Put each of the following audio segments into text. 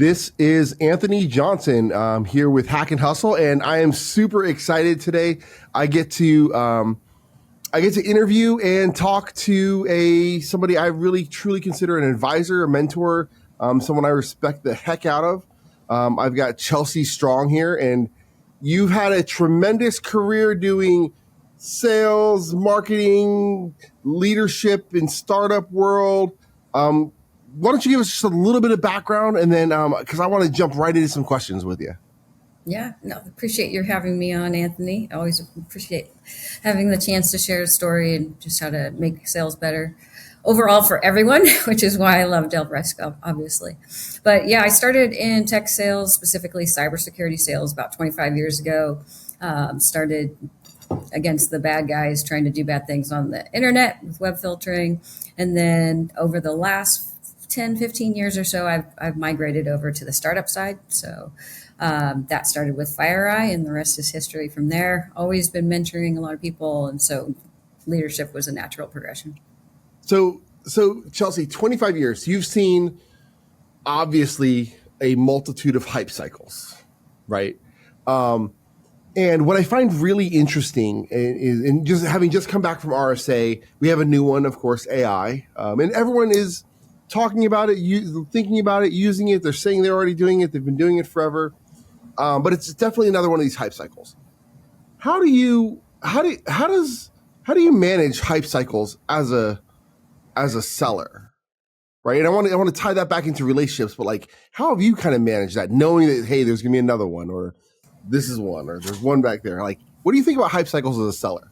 This is Anthony Johnson here with Hack and Hustle, and I am super excited today. I get to interview and talk to somebody I really truly consider an advisor, a mentor, someone I respect the heck out of. I've got Chelsea Strong here, and you've had a tremendous career doing sales, marketing, leadership in startup world. Why don't you give us just a little bit of background, and then because I want to jump right into some questions with you. Yeah, no, appreciate you having me on, Anthony. I always appreciate having the chance to share a story and just how to make sales better overall for everyone, which is why I love Del Fresco, obviously. But yeah, I started in tech sales, specifically cybersecurity sales, about 25 years ago. Started against the bad guys trying to do bad things on the internet with web filtering. And then over the last 10, 15 years or so, I've migrated over to the startup side. So that started with FireEye, and the rest is history from there. Always been mentoring a lot of people, and so leadership was a natural progression. So Chelsea, 25 years, you've seen obviously a multitude of hype cycles, right? And what I find really interesting is, and just having just come back from RSA, we have a new one, of course, AI, and everyone is talking about it, thinking about it, using it. They're saying they're already doing it. They've been doing it forever. But it's definitely another one of these hype cycles. How do you manage hype cycles as a seller, right? And I want to tie that back into relationships, but like, how have you kind of managed that, knowing that, hey, there's gonna be another one, or this is one, or there's one back there? Like, what do you think about hype cycles as a seller?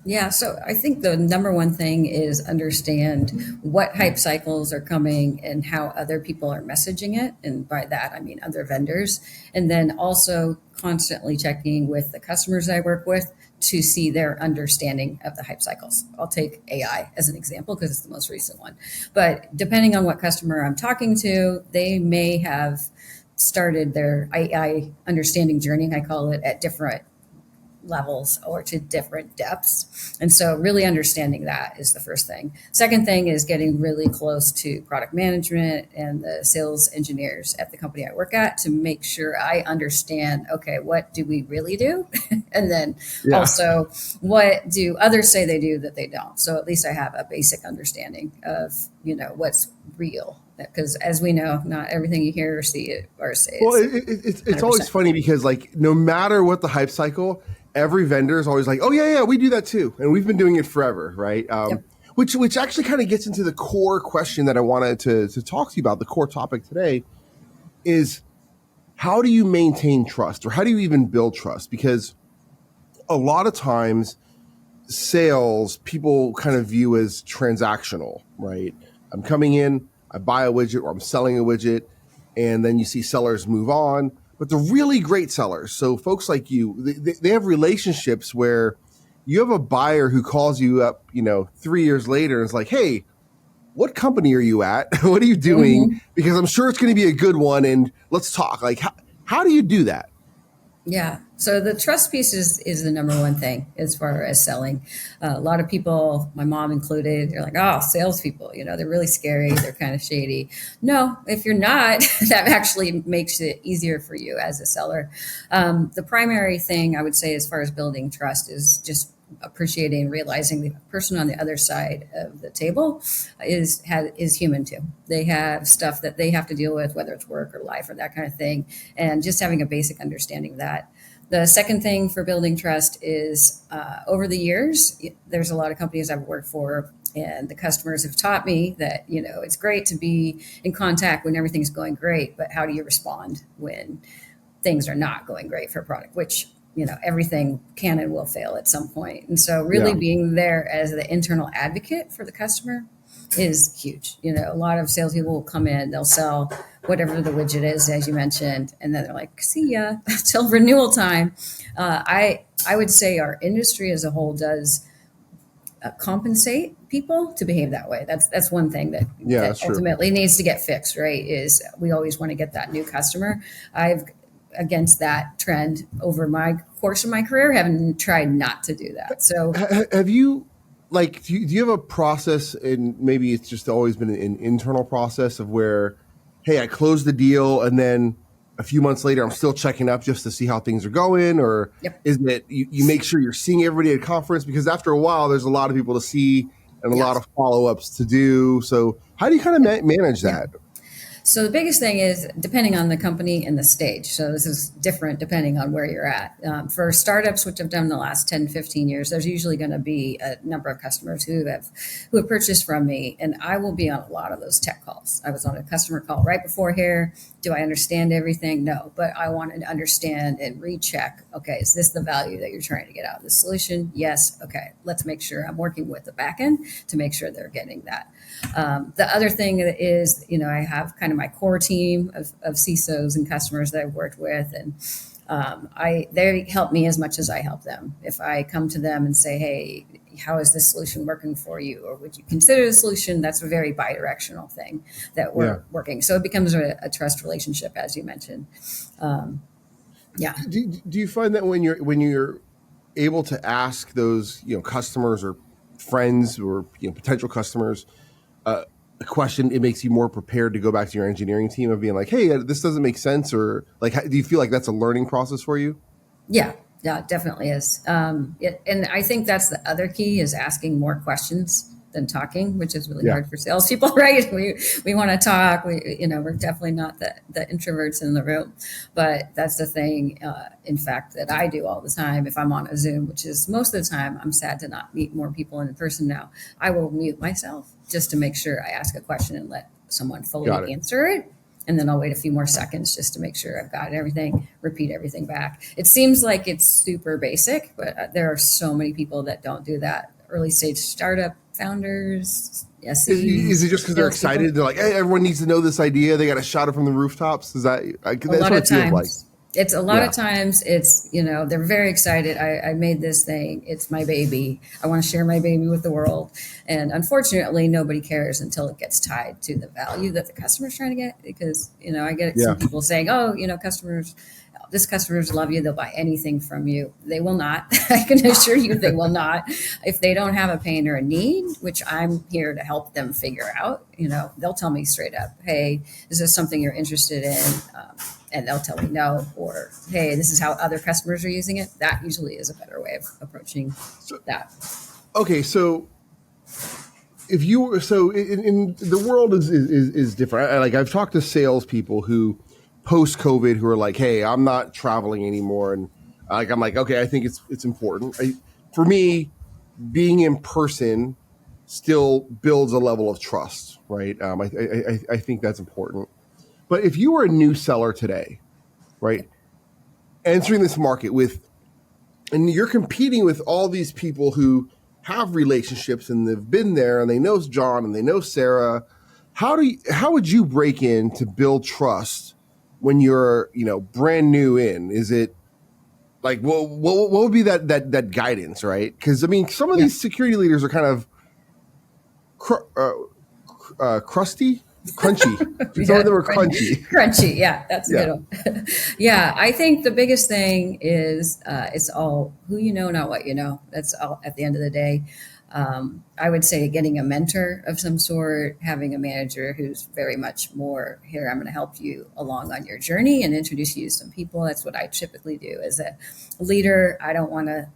Yeah, so I think the number one thing is understand what hype cycles are coming and how other people are messaging it. And by that, I mean other vendors. And then also constantly checking with the customers I work with to see their understanding of the hype cycles. I'll take AI as an example because it's the most recent one. But depending on what customer I'm talking to, they may have started their AI understanding journey, I call it, at different levels or to different depths. And so really understanding that is the first thing. Second thing is getting really close to product management and the sales engineers at the company I work at to make sure I understand, okay, what do we really do? And then also, what do others say they do that they don't? So at least I have a basic understanding of, what's real. Because as we know, not everything you hear or see or say. Well, it's always funny because, like, no matter what the hype cycle, every vendor is always like, "Oh yeah, we do that too, and we've been doing it forever," right? Yep. Which actually kind of gets into the core question that I wanted to talk to you about. The core topic today is, how do you maintain trust, or how do you even build trust? Because a lot of times, sales people kind of view as transactional, right? I'm coming in, I buy a widget, or I'm selling a widget, and then you see sellers move on. But the really great sellers, so folks like you, they have relationships where you have a buyer who calls you up, 3 years later and is like, "Hey, what company are you at? What are you doing? Mm-hmm. Because I'm sure it's going to be a good one, and let's talk." Like, how do you do that? Yeah. So the trust piece is the number one thing as far as selling. A lot of people, my mom included, they're like, "Oh, salespeople, they're really scary. They're kind of shady." No, if you're not, that actually makes it easier for you as a seller. The primary thing I would say as far as building trust is just appreciating and realizing the person on the other side of the table is human too. They have stuff that they have to deal with, whether it's work or life or that kind of thing, and just having a basic understanding of that. The second thing for building trust is over the years, there's a lot of companies I've worked for, and the customers have taught me that, it's great to be in contact when everything's going great, but how do you respond when things are not going great for a product, which everything can and will fail at some point. And so really being there as the internal advocate for the customer is huge. A lot of salespeople will come in, they'll sell whatever the widget is, as you mentioned, and then they're like, "See ya," till renewal time. I would say our industry as a whole does compensate people to behave that way. That's one thing that ultimately needs to get fixed, right? Is we always want to get that new customer. I've against that trend over my course of my career, haven't tried not to do that. So have you, like, do you have a process, and maybe it's just always been an internal process of where, hey, I closed the deal, and then a few months later, I'm still checking up just to see how things are going? Or Yep. is it you make sure you're seeing everybody at a conference? Because after a while, there's a lot of people to see and a Yeah. lot of follow-ups to do. So how do you kind of manage Yeah. that? So the biggest thing is depending on the company and the stage. So this is different depending on where you're at. For startups, which I've done in the last 10, 15 years, there's usually going to be a number of customers who have purchased from me, and I will be on a lot of those tech calls. I was on a customer call right before here. Do I understand everything? No, but I want to understand and recheck. Okay, is this the value that you're trying to get out of the solution? Yes. Okay, let's make sure I'm working with the backend to make sure they're getting that. The other thing is, I have kind of my core team of CISOs and customers that I've worked with, and they help me as much as I help them. If I come to them and say, "Hey, how is this solution working for you?" or "Would you consider the solution?" That's a very bi-directional thing that we're working. So it becomes a trust relationship, as you mentioned. Yeah. Do you find that when you're able to ask those customers or friends or potential customers a question, it makes you more prepared to go back to your engineering team of being like, hey, this doesn't make sense? Or like, do you feel like that's a learning process for you? Yeah, yeah, it definitely is. And I think that's the other key is asking more questions than talking, which is really hard for salespeople, right? We want to talk. We're definitely not the introverts in the room, but that's the thing. In fact, that I do all the time if I'm on a Zoom, which is most of the time. I'm sad to not meet more people in person now. I will mute myself just to make sure I ask a question and let someone fully answer it. And then I'll wait a few more seconds just to make sure I've got everything, repeat everything back. It seems like it's super basic, but there are so many people that don't do that. Early stage startup founders, SEs. Is it just because they're excited? They're like, hey, everyone needs to know this idea. They got to shout it from the rooftops. Is that that's what it feels like? It's a lot of times it's, they're very excited. I made this thing. It's my baby. I want to share my baby with the world. And unfortunately, nobody cares until it gets tied to the value that the customer's trying to get. Because, I get some people saying, oh, customers love you. They'll buy anything from you. They will not. I can assure you they will not. If they don't have a pain or a need, which I'm here to help them figure out, they'll tell me straight up, hey, is this something you're interested in? And they'll tell me no, or hey, this is how other customers are using it. That usually is a better way of approaching that. Okay, so if you were in the world is different. I've talked to salespeople who post COVID who are like, hey, I'm not traveling anymore, and I'm like, okay, I think it's important. For me, being in person still builds a level of trust, right? I think that's important. But if you were a new seller today, right, entering this market and you're competing with all these people who have relationships and they've been there and they know John and they know Sarah, how would you break in to build trust when you're brand new in? Is it like what would be that guidance, right? Because some of these security leaders are kind of crusty. Crunchy. Some of them are crunchy. Crunchy, yeah, that's a good one. Yeah, I think the biggest thing is it's all who you know, not what you know. That's all at the end of the day. I would say getting a mentor of some sort, having a manager who's very much more here, I'm going to help you along on your journey and introduce you to some people. That's what I typically do as a leader. I don't want to,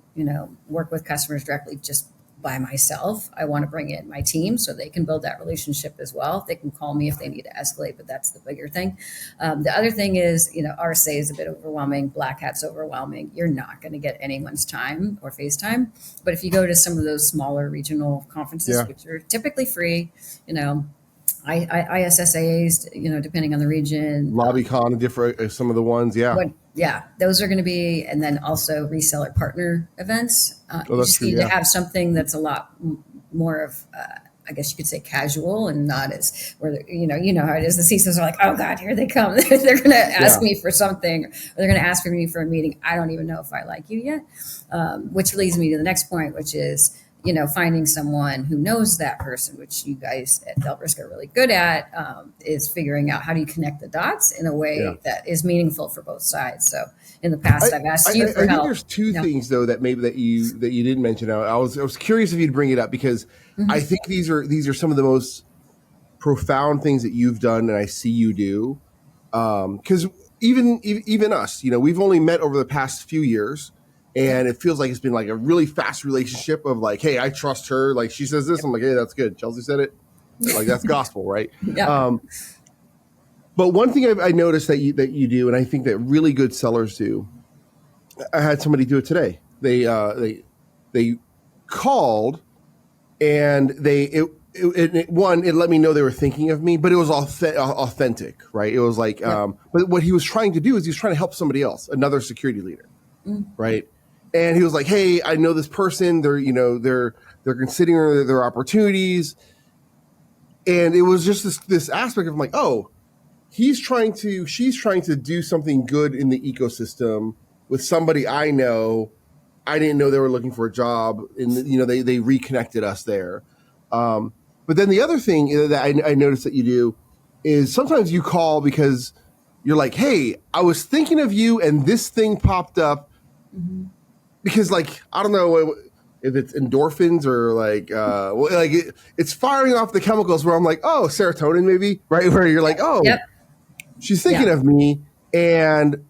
work with customers directly just by myself. I want to bring in my team so they can build that relationship as well. They can call me if they need to escalate, but that's the bigger thing. The other thing is, RSA is a bit overwhelming. Black Hat's overwhelming. You're not going to get anyone's time or FaceTime. But if you go to some of those smaller regional conferences, which are typically free, ISSAs, depending on the region. LobbyCon, different some of the ones, those are going to be, and then also reseller partner events. You just need to have something that's a lot more of, I guess you could say casual and not as where, how it is. The CISOs are like, oh God, here they come. They're going to ask me for something, or they're going to ask for me for a meeting. I don't even know if I like you yet. Which leads me to the next point, which is, finding someone who knows that person, which you guys at Delbrisk are really good at, is figuring out how do you connect the dots in a way that is meaningful for both sides. So in the past, I've asked you for help. I think there's two things though that maybe that you didn't mention. I was curious if you'd bring it up because I think these are some of the most profound things that you've done and I see you do. Because even us, we've only met over the past few years, and it feels like it's been like a really fast relationship of like, hey, I trust her. Like she says this, I'm like, hey, that's good. Chelsea said it, like that's gospel, right? Yeah. But one thing I noticed that you do, and I think that really good sellers do. I had somebody do it today. They called, and it let me know they were thinking of me, but it was authentic, right? It was like, but what he was trying to do is he was trying to help somebody else, another security leader, right? And he was like, hey, I know this person. They're considering their opportunities, and it was just this aspect of like, oh, she's trying to do something good in the ecosystem with somebody I know. I didn't know they were looking for a job, and they reconnected us there. But then the other thing that I noticed that you do is sometimes you call because you're like, hey, I was thinking of you and this thing popped up, because like, I don't know if it's endorphins or like, it's firing off the chemicals where I'm like, oh, serotonin maybe, right? Where you're like, oh, she's thinking of me, and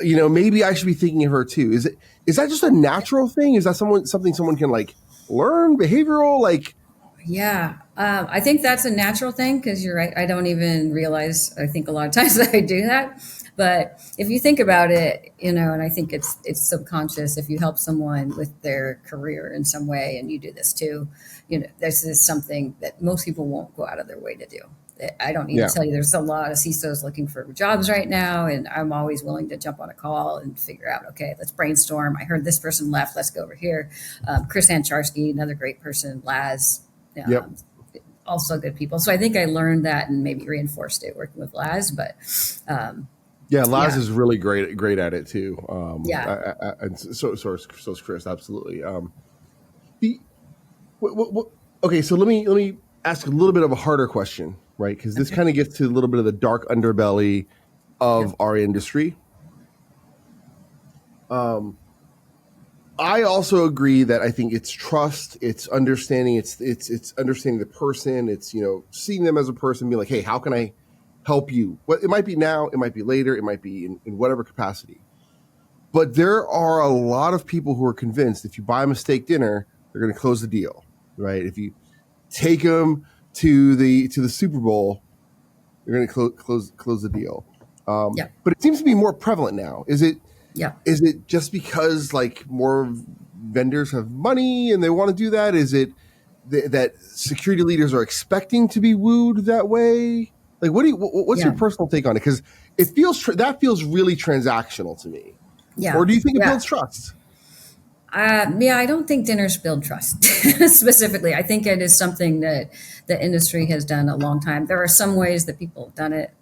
maybe I should be thinking of her too. Is that just a natural thing? Is that something someone can like learn, behavioral, like? Yeah, I think that's a natural thing because you're right. I don't even realize. I think a lot of times that I do that, but if you think about it, and I think it's subconscious. If you help someone with their career in some way, and you do this too, this is something that most people won't go out of their way to do. I don't need to tell you. There's a lot of CISOs looking for jobs right now, and I'm always willing to jump on a call and figure out. Okay, let's brainstorm. I heard this person left. Let's go over here. Chris Ancharski, another great person. Laz. Also good people. So I think I learned that and maybe reinforced it working with Laz. But Laz is really great at it too. And so is Chris. Absolutely. Okay, so let me ask a little bit of a harder question, right? Because this kind of gets to a little bit of the dark underbelly of our industry. I also agree that I think it's trust, it's understanding, it's understanding the person, it's seeing them as a person, being like, hey, how can I help you? Well, it might be now, it might be later, it might be in whatever capacity. But there are a lot of people who are convinced if you buy them a steak dinner, they're going to close the deal, right? If you take them to the Super Bowl, you're going to close the deal. But it seems to be more prevalent now. Is it? Yeah. Is it just because like more vendors have money and they want to do that? Is it that security leaders are expecting to be wooed that way? Like, what's your personal take on it? Because it feels that feels really transactional to me. Yeah. Or do you think it builds trust? I don't think dinners build trust specifically. I think it is something that the industry has done a long time. There are some ways that people have done it.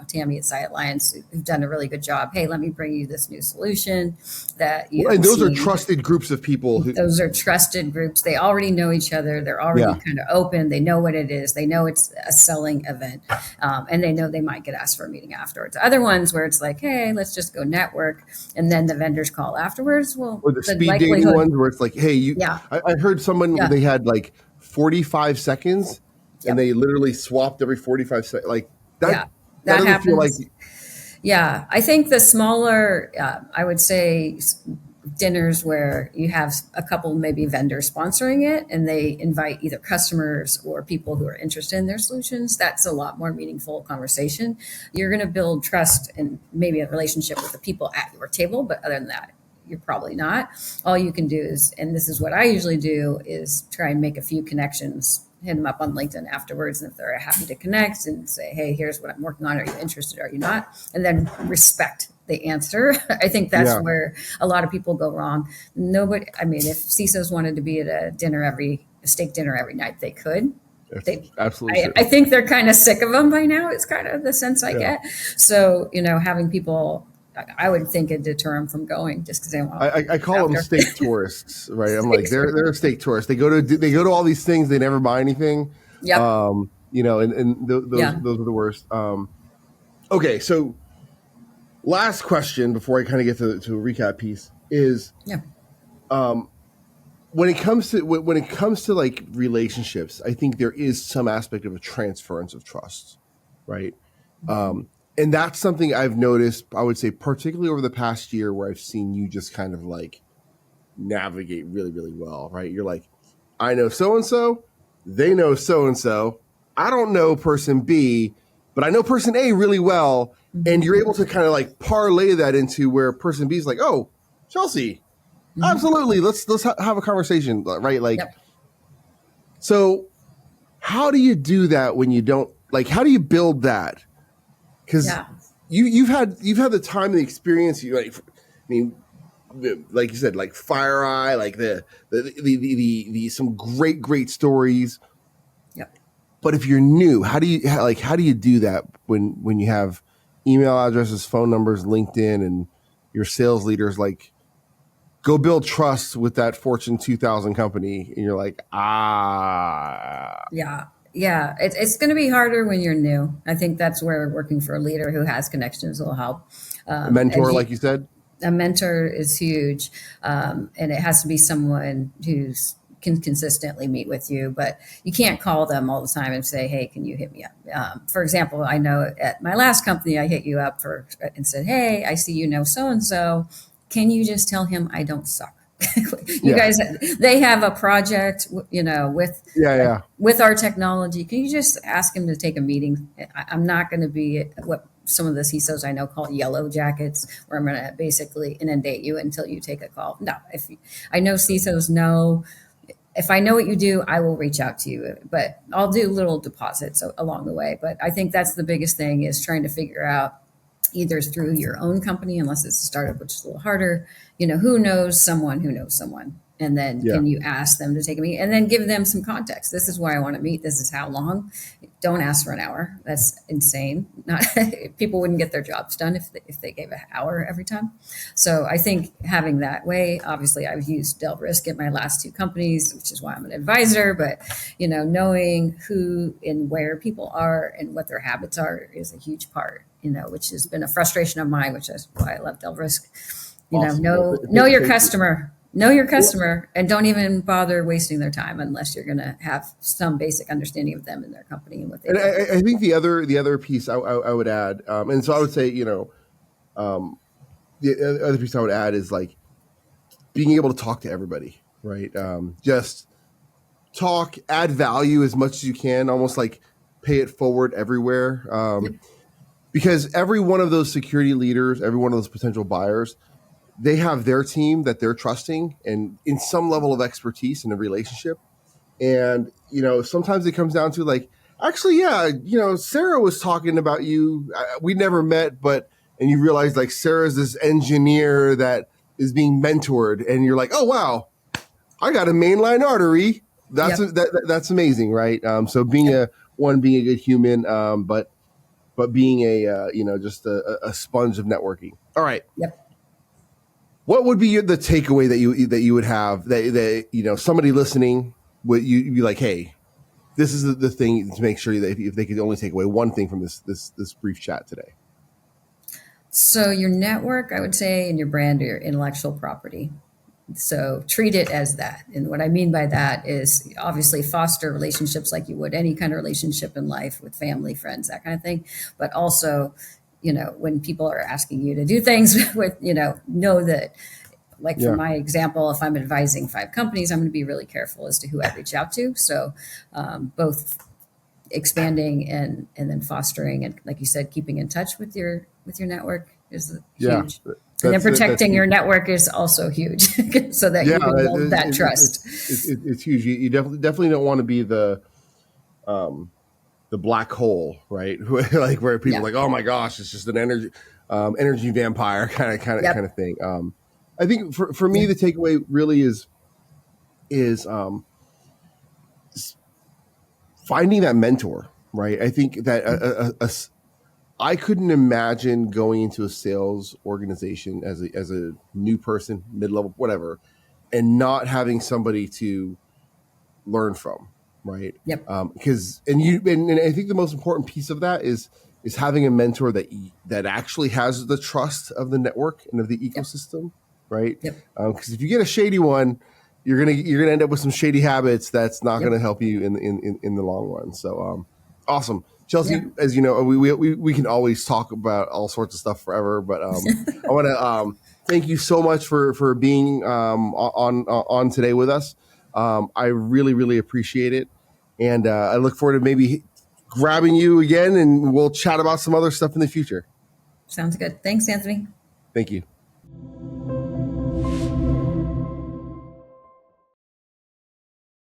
Tammy at Sci Alliance, who've done a really good job. Hey, let me bring you this new solution that you. And those are trusted groups of people. Those are trusted groups. They already know each other. They're already kind of open. They know what it is. They know it's a selling event, and they know they might get asked for a meeting afterwards. Other ones where it's like, hey, let's just go network, and then the vendors call afterwards. Well, or the speed dating ones where it's like, hey, I heard someone they had like 45 seconds, and they literally swapped every 45 seconds, like that. That doesn't happens. feel like. I think the smaller, I would say, dinners where you have a couple maybe vendors sponsoring it, and they invite either customers or people who are interested in their solutions. That's a lot more meaningful conversation. You're going to build trust and maybe a relationship with the people at your table, but other than that, you're probably not. All you can do is, and this is what I usually do, is try and make a few connections, hit them up on LinkedIn afterwards. And if they're happy to connect and say, hey, here's what I'm working on. Are you interested? Are you not? And then respect the answer. I think that's where a lot of people go wrong. Nobody, I mean, if CISOs wanted to be at a steak dinner every night, they could. Absolutely. I think they're kind of sick of them by now. It's kind of the sense I get. So, having people, I would think it'd deter them from going just because they want. I call them steak tourists, right? I'm like, they're steak tourists. They go to all these things. They never buy anything. Yep. And those are the worst. Okay, so last question before I kind of get to a recap piece is, when it comes to like relationships, I think there is some aspect of a transference of trust, right? And that's something I've noticed, I would say, particularly over the past year, where I've seen you just kind of like navigate really, really well, right? You're like, I know so and so, they know so and so. I don't know person B, but I know person A really well. And you're able to kind of like parlay that into where person B is like, oh, Chelsea, absolutely. Let's have a conversation, right? Like, Yep. so how do you do that when you don't like? How do you build that? Because Yeah. you've had the time and the experience. You like, I mean, like you said, like Fire Eye, like the some great stories. Yep. But if you're new, how do you do that when you have email addresses, phone numbers, LinkedIn, and your sales leaders like go build trust with that Fortune 2000 company, and you're like, Yeah. Yeah. It's going to be harder when you're new. I think that's where working for a leader who has connections will help. a mentor, As you, like you said. a mentor is huge, and it has to be someone who's can consistently meet with you, but you can't call them all the time and say, hey, can you hit me up? For example, I know at my last company I hit you up and said, hey, I see you know so and so, can you just tell him I don't suck? You Yeah, guys, they have a project, with yeah. with our technology. Can you just ask him to take a meeting? I'm not going to be what some of the CISOs I know call yellow jackets, where I'm going to basically inundate you until you take a call. No, I know CISOs know, if I know what you do, I will reach out to you, but I'll do little deposits along the way. But I think that's the biggest thing, is trying to figure out, either through your own company, unless it's a startup, which is a little harder, who knows someone who knows someone. And then Yeah. can you ask them to take a meeting, and then give them some context? This is why I want to meet. This is how long. Don't ask for an hour. That's insane. Not people wouldn't get their jobs done if they gave an hour every time. So I think having that way, obviously I've used Delve Risk at my last two companies, which is why I'm an advisor, but knowing who and where people are and what their habits are is a huge part, which has been a frustration of mine, which is why I love Delve Risk. Awesome. Know your customer. Know your customer, and don't even bother wasting their time unless you're going to have some basic understanding of them and their company and what they And do. I think the other piece I would add, and so I would say, the other piece I would add is like being able to talk to everybody, right? Just talk, add value as much as you can, almost like pay it forward everywhere. Because every one of those security leaders, every one of those potential buyers, they have their team that they're trusting and in some level of expertise in a relationship. And, sometimes it comes down to like, actually, yeah, Sarah was talking about you. We never met, and you realize like Sarah's this engineer that is being mentored, and you're like, oh, wow, I got a mainline artery. That's amazing. Right. So being a good human, but being just a sponge of networking. All right. Yep. What would be the takeaway that you would have that somebody listening would you be like, hey, this is the thing to make sure that if they could only take away one thing from this brief chat today. So your network, I would say, and your brand are your intellectual property. So treat it as that. And what I mean by that is obviously foster relationships like you would any kind of relationship in life with family, friends, that kind of thing. But also, when people are asking you to do things with, know that, like for my example, if I'm advising 5 companies, I'm going to be really careful as to who I reach out to. So both expanding and then fostering, and like you said, keeping in touch with your network is huge. And then protecting your network is also huge, so that you can build that trust. It's huge. You definitely don't want to be the black hole, right? Like where people are like, oh my gosh, it's just an energy vampire kind of thing. I think for me, the takeaway really is finding that mentor, right? I think that I couldn't imagine going into a sales organization as a new person, mid-level, whatever, and not having somebody to learn from, right? Yep. Because and I think the most important piece of that is having a mentor that actually has the trust of the network and of the ecosystem, right? Yep. Because if you get a shady one, you're gonna end up with some shady habits that's not gonna help you in the long run. So awesome. Chelsea, as you know, we can always talk about all sorts of stuff forever, but I want to thank you so much for being on today with us. I really, really appreciate it, and I look forward to maybe grabbing you again, and we'll chat about some other stuff in the future. Sounds good. Thanks, Anthony. Thank you.